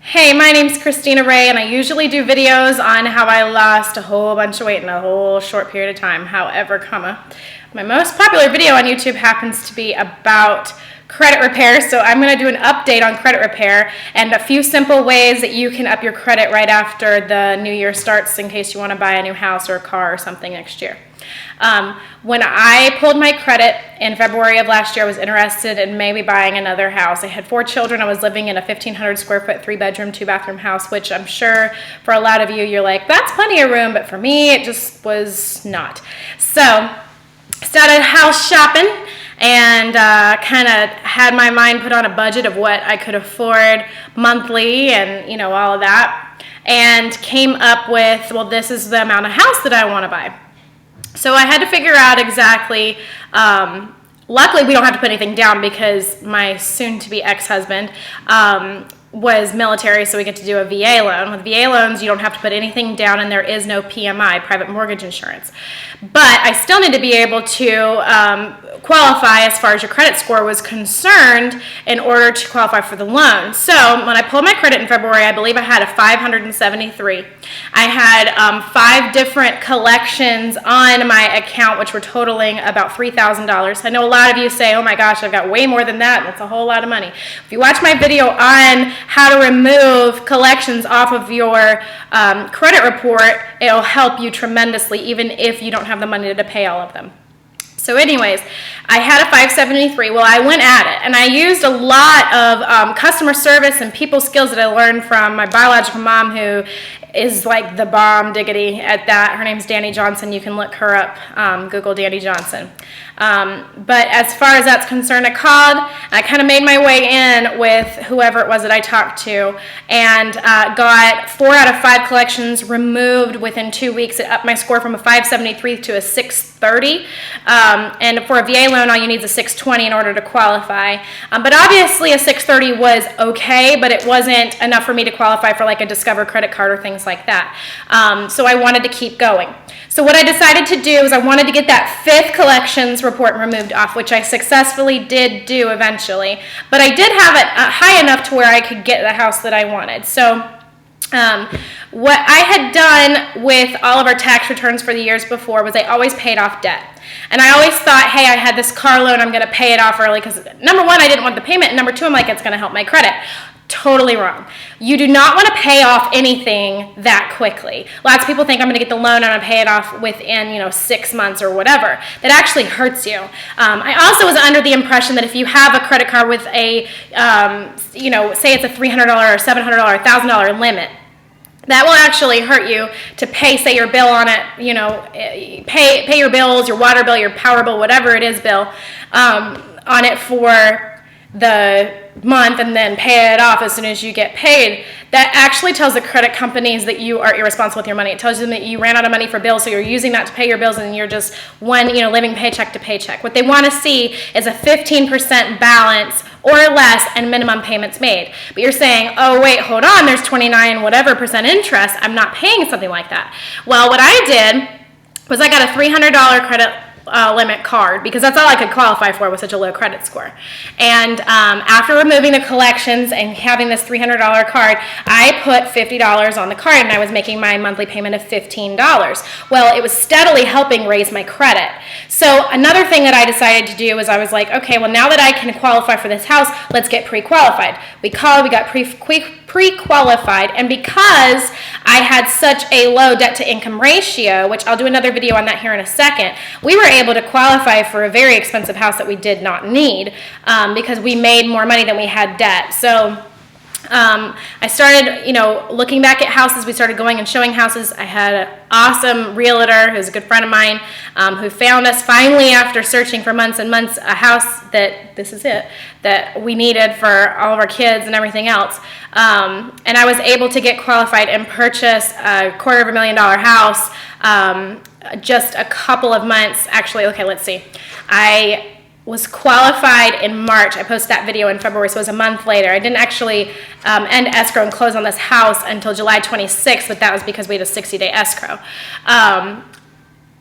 Hey, my name's Kristina Ray, and I usually do videos on how I lost a whole bunch of weight in a whole short period of time. However, my most popular video on YouTube happens to be about credit repair, so I'm going to do an update on credit repair and a few simple ways that you can up your credit right after the new year starts in case you want to buy a new house or a car or something next year. When I pulled my credit in February of last year, I was interested in maybe buying another house. I had 4 children. I was living in a 1,500 square foot, 3-bedroom, 2-bathroom house, which I'm sure for a lot of you, you're like, that's plenty of room, but for me, it just was not. So, started house shopping and kind of had my mind put on a budget of what I could afford monthly and, all of that, and came up with, well, this is the amount of house that I want to buy. So I had to figure out exactly, luckily we don't have to put anything down because my soon-to-be ex-husband was military, so we get to do a VA loan. With VA loans, you don't have to put anything down and there is no PMI, private mortgage insurance. But I still need to be able to qualify as far as your credit score was concerned in order to qualify for the loan. So when I pulled my credit in February, I believe I had a 573. I had 5 different collections on my account, which were totaling about $3,000. I know a lot of you say, oh my gosh, I've got way more than that. That's a whole lot of money. If you watch my video on how to remove collections off of your credit report, it'll help you tremendously, even if you don't have the money to pay all of them. So anyways, I had a 573. Well, I went at it, and I used a lot of customer service and people skills that I learned from my biological mom, who is like the bomb diggity at that. Her name's Danny Johnson. You can look her up, Google Danny Johnson. But as far as that's concerned, I called, and I kind of made my way in with whoever it was that I talked to, and got 4 out of 5 collections removed within 2 weeks. It upped my score from a 573 to a 630. And for a VA loan, all you need is a 620 in order to qualify. But obviously a 630 was okay, but it wasn't enough for me to qualify for like a Discover credit card or things like that. So I wanted to keep going. So what I decided to do is I wanted to get that 5th collections report removed off, which I successfully did do eventually. But I did have it high enough to where I could get the house that I wanted. So what I had done with all of our tax returns for the years before was I always paid off debt. And I always thought, hey, I had this car loan, I'm going to pay it off early because number one, I didn't want the payment, and number two, I'm like, it's going to help my credit. Totally wrong. You do not want to pay off anything that quickly. Lots of people think I'm going to get the loan and I'm going to pay it off within 6 months or whatever. That actually hurts you. I also was under the impression that if you have a credit card with a, say it's a $300 or $700, $1,000 limit, that will actually hurt you to pay, say, your bill on it, pay your bills, your water bill, your power bill, whatever it is bill, on it for the month and then pay it off as soon as you get paid. That actually tells the credit companies that you are irresponsible with your money. It tells them that you ran out of money for bills, so you're using that to pay your bills and you're just living paycheck to paycheck. What they want to see is a 15% balance or less and minimum payments made. But you're saying, oh wait, hold on, there's 29 whatever percent interest. I'm not paying something like that. Well, what I did was I got a $300 credit limit card because that's all I could qualify for with such a low credit score. And after removing the collections and having this $300 card, I put $50 on the card and I was making my monthly payment of $15. Well, it was steadily helping raise my credit. So another thing that I decided to do was I was like, okay, well, now that I can qualify for this house, let's get pre-qualified. We got pre-qualified, and because I had such a low debt to income ratio, which I'll do another video on that here in a second, we were able to qualify for a very expensive house that we did not need because we made more money than we had debt. So I started, looking back at houses. We started going and showing houses. I had an awesome realtor who's a good friend of mine who found us finally after searching for months and months a house that we needed for all of our kids and everything else. And I was able to get qualified and purchase a $250,000 house just a couple of months. Actually, okay, let's see. I was qualified in March. I posted that video in February, so it was a month later. I didn't actually end escrow and close on this house until July 26th, but that was because we had a 60-day escrow.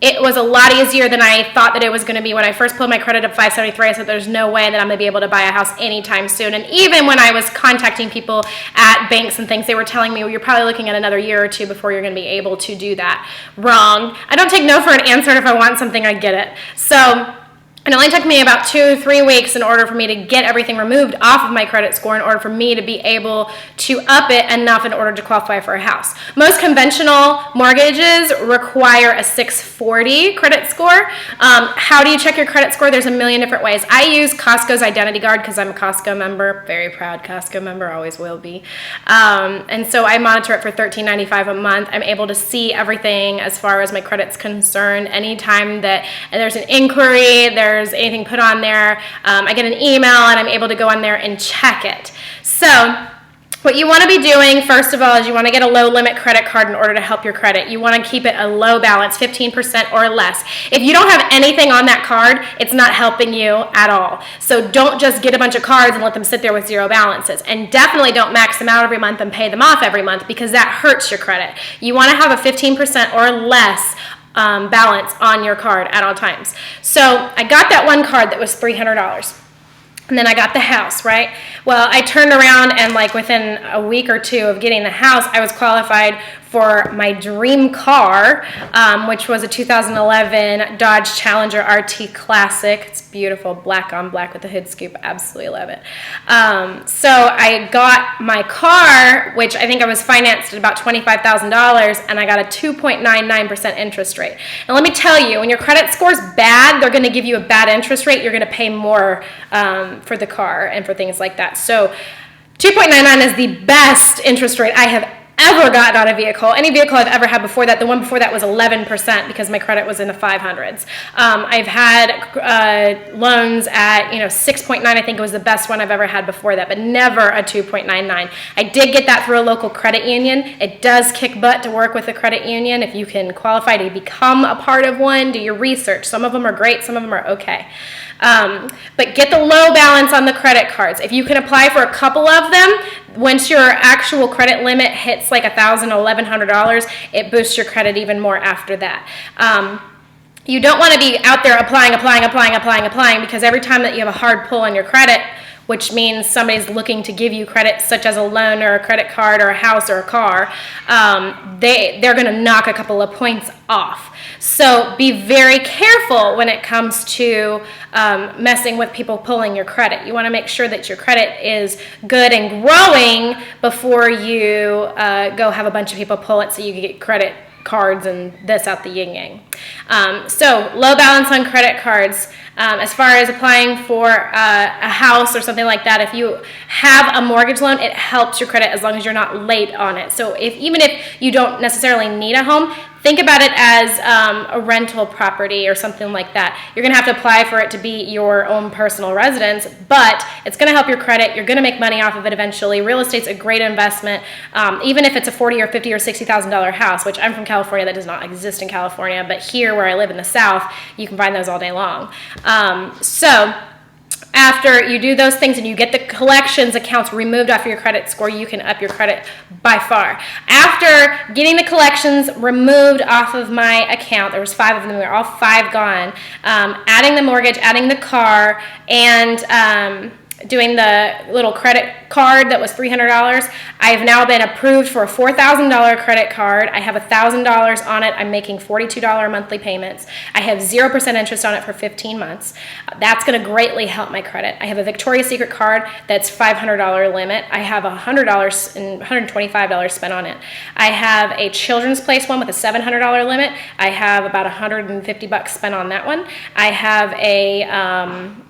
it was a lot easier than I thought that it was going to be. When I first pulled my credit up 573, I said there's no way that I'm going to be able to buy a house anytime soon. And even when I was contacting people at banks and things, they were telling me, well, you're probably looking at another year or two before you're going to be able to do that. Wrong. I don't take no for an answer, and if I want something, I get it. So it only took me about 2-3 weeks in order for me to get everything removed off of my credit score in order for me to be able to up it enough in order to qualify for a house. Most conventional mortgages require a 640 credit score. How do you check your credit score? There's a million different ways. I use Costco's Identity Guard because I'm a Costco member, very proud Costco member, always will be. And so I monitor it for $13.95 a month. I'm able to see everything as far as my credit's concerned. Anytime that there's an inquiry, there's anything put on there, I get an email and I'm able to go on there and check it. So what you want to be doing, first of all, is you want to get a low limit credit card in order to help your credit. You want to keep it a low balance, 15% or less. If you don't have anything on that card, it's not helping you at all. So don't just get a bunch of cards and let them sit there with zero balances. And definitely don't max them out every month and pay them off every month, because that hurts your credit. You want to have a 15% or less balance on your card at all times. So I got that one card that was $300. And then I got the house, right? Well, I turned around and like within a week or two of getting the house, I was qualified for my dream car, which was a 2011 Dodge Challenger RT Classic. It's beautiful, black on black with the hood scoop. Absolutely love it. So I got my car, which I think I was financed at about $25,000, and I got a 2.99% interest rate. And let me tell you, when your credit score's bad, they're going to give you a bad interest rate. You're going to pay more for the car and for things like that. So 2.99 is the best interest rate I have ever gotten on a vehicle. Any vehicle I've ever had before that, the one before that was 11% because my credit was in the 500s. I've had loans at 6.9. I think it was the best one I've ever had before that, but never a 2.99. I did get that through a local credit union. It does kick butt to work with a credit union. If you can qualify to become a part of one, do your research. Some of them are great, some of them are okay. But get the low balance on the credit cards. If you can apply for a couple of them, once your actual credit limit hits like $1,000, $1,100, it boosts your credit even more after that. You don't want to be out there applying, because every time that you have a hard pull on your credit, which means somebody's looking to give you credit, such as a loan or a credit card or a house or a car, they're going to knock a couple of points off. So be very careful when it comes to messing with people pulling your credit. You want to make sure that your credit is good and growing before you go have a bunch of people pull it so you can get credit cards and this out the yin-yang. So low balance on credit cards. As far as applying for a house or something like that, if you have a mortgage loan, it helps your credit as long as you're not late on it. So even if you don't necessarily need a home, think about it as a rental property or something like that. You're going to have to apply for it to be your own personal residence, but it's going to help your credit. You're going to make money off of it eventually. Real estate's a great investment, even if it's a $40,000 or $50,000 or $60,000 house, which I'm from California. That does not exist in California, but here where I live in the South, you can find those all day long. So after you do those things and you get the collections accounts removed off your credit score, you can up your credit by far. After getting the collections removed off of my account, there was 5 of them, they were all 5 gone, adding the mortgage, adding the car, and doing the little credit card that was $300, I have now been approved for a $4,000 credit card. I have $1,000 on it. I'm making $42 monthly payments. I have 0% interest on it for 15 months. That's going to greatly help my credit. I have a Victoria's Secret card that's $500 limit. I have $100 and $125 spent on it. I have a Children's Place one with a $700 limit. I have about $150 spent on that one. I have a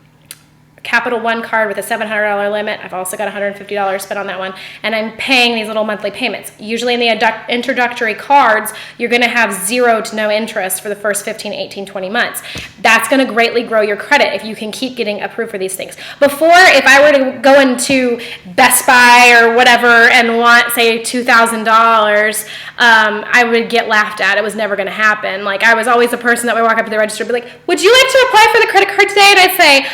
Capital One card with a $700 limit. I've also got $150 spent on that one, and I'm paying these little monthly payments. Usually in the introductory cards, you're going to have 0 to no interest for the first 15, 18, 20 months. That's going to greatly grow your credit if you can keep getting approved for these things. Before, if I were to go into Best Buy or whatever and want, say, $2,000, I would get laughed at. It was never going to happen. Like, I was always the person that would walk up to the register and be like, would you like to apply for the credit card today? And I'd say,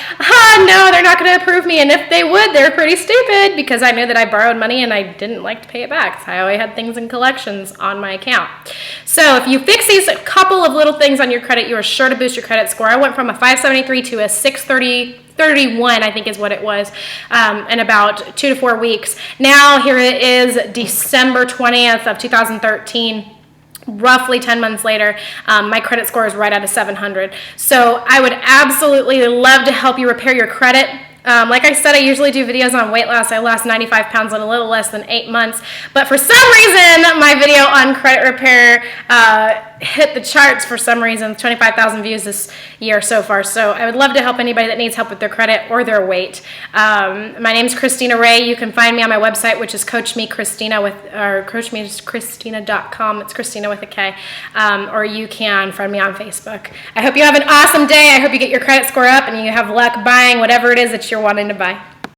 no, know they're not going to approve me. And if they would, they're pretty stupid, because I knew that I borrowed money and I didn't like to pay it back. So I always had things in collections on my account. So if you fix these couple of little things on your credit, you are sure to boost your credit score. I went from a 573 to a 631, I think is what it was, in about 2 to 4 weeks. Now here it is, December 20th of 2013. Roughly 10 months later, my credit score is right at a 700. So I would absolutely love to help you repair your credit. Like I said, I usually do videos on weight loss. I lost 95 pounds in a little less than 8 months. But for some reason, my video on credit repair hit the charts for some reason. 25,000 views this year so far. So I would love to help anybody that needs help with their credit or their weight. My name's Kristina Ray. You can find me on my website, which is coachmekristina or coachmekristina.com. It's Kristina with a K. Or you can find me on Facebook. I hope you have an awesome day. I hope you get your credit score up and you have luck buying whatever it is that you're wanting to buy.